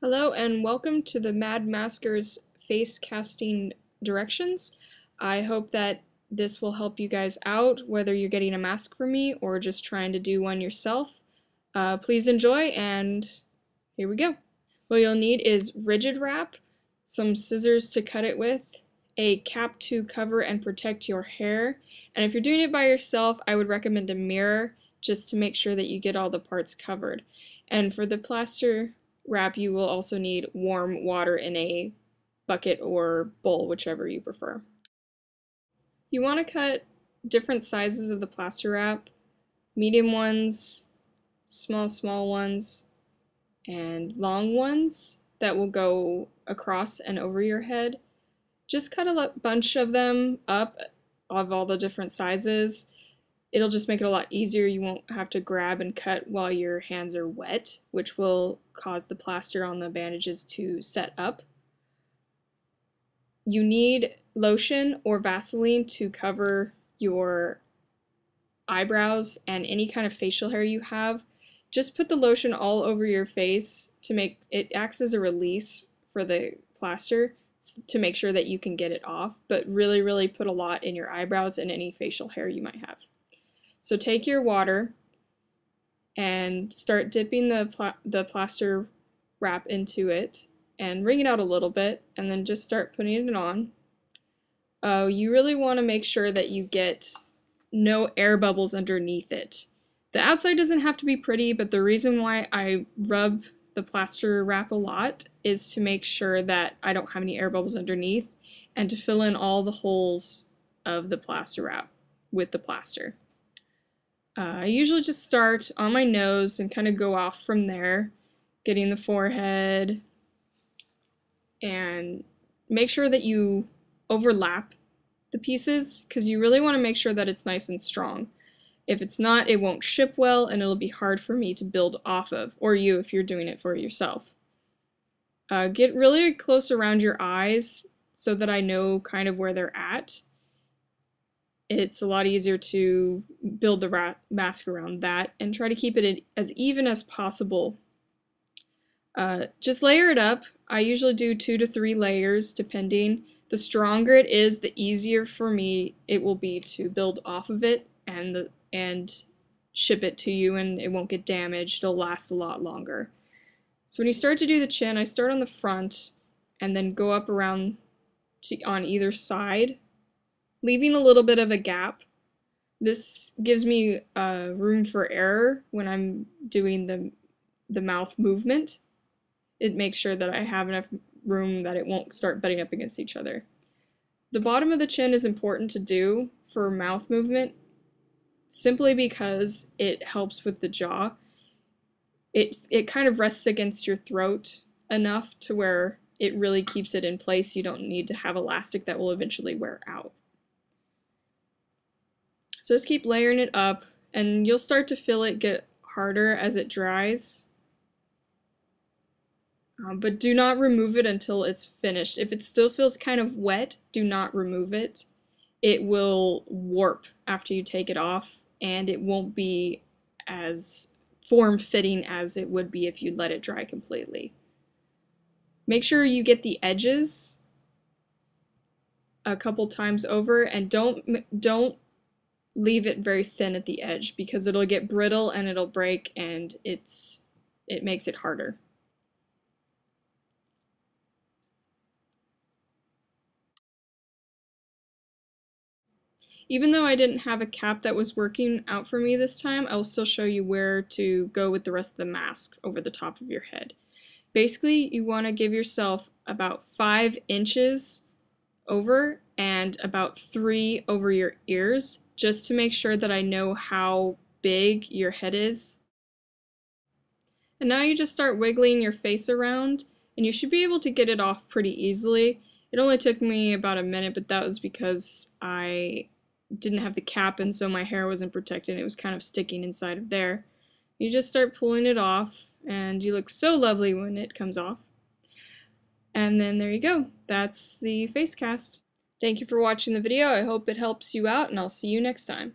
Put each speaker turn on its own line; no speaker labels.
Hello and welcome to the Mad Masker's face casting directions. I hope that this will help you guys out, whether you're getting a mask from me or just trying to do one yourself. Please enjoy, and here we go. What you'll need is rigid wrap, some scissors to cut it with, a cap to cover and protect your hair, and if you're doing it by yourself, I would recommend a mirror just to make sure that you get all the parts covered. And for the plaster wrap, you will also need warm water in a bucket or bowl, whichever you prefer. You want to cut different sizes of the plaster wrap, medium ones, small ones, and long ones that will go across and over your head. Just cut a bunch of them up of all the different sizes. It'll just make it a lot easier. You won't have to grab and cut while your hands are wet, which will cause the plaster on the bandages to set up. You need lotion or Vaseline to cover your eyebrows and any kind of facial hair you have. Just put the lotion all over your face to make it acts as a release for the plaster to make sure that you can get it off, but really put a lot in your eyebrows and any facial hair you might have. So take your water and start dipping the plaster wrap into it and wring it out a little bit, and then just start putting it on. You really want to make sure that you get no air bubbles underneath it. The outside doesn't have to be pretty, but the reason why I rub the plaster wrap a lot is to make sure that I don't have any air bubbles underneath and to fill in all the holes of the plaster wrap with the plaster. I usually just start on my nose and kind of go off from there, getting the forehead, and make sure that you overlap the pieces because you really want to make sure that it's nice and strong. If it's not, it won't ship well and it'll be hard for me to build off of, or you if you're doing it for yourself. Get really close around your eyes so that I know kind of where they're at. It's a lot easier to build the mask around that, and try to keep it as even as possible. Just layer it up. I usually do 2 to 3 layers depending. The stronger it is, the easier for me it will be to build off of it and ship it to you, and it won't get damaged. It'll last a lot longer. So when you start to do the chin, I start on the front and then go up around on either side, leaving a little bit of a gap. This gives me room for error when I'm doing the mouth movement. It makes sure that I have enough room that it won't start butting up against each other. The bottom of the chin is important to do for mouth movement simply because it helps with the jaw. It kind of rests against your throat enough to where it really keeps it in place. You don't need to have elastic that will eventually wear out. So just keep layering it up, and you'll start to feel it get harder as it dries. But do not remove it until it's finished. If it still feels kind of wet, do not remove it. It will warp after you take it off, and it won't be as form-fitting as it would be if you let it dry completely. Make sure you get the edges a couple times over, and don't leave it very thin at the edge because it'll get brittle and it'll break, and it makes it harder. Even though I didn't have a cap that was working out for me this time, I'll still show you where to go with the rest of the mask over the top of your head. Basically, you want to give yourself about 5 inches over and about 3 over your ears, just to make sure that I know how big your head is. And now you just start wiggling your face around, and you should be able to get it off pretty easily. It only took me about a minute, but that was because I didn't have the cap, and so my hair wasn't protected. It was kind of sticking inside of there. You just start pulling it off, and you look so lovely when it comes off. And then there you go. That's the face cast. Thank you for watching the video. I hope it helps you out, and I'll see you next time.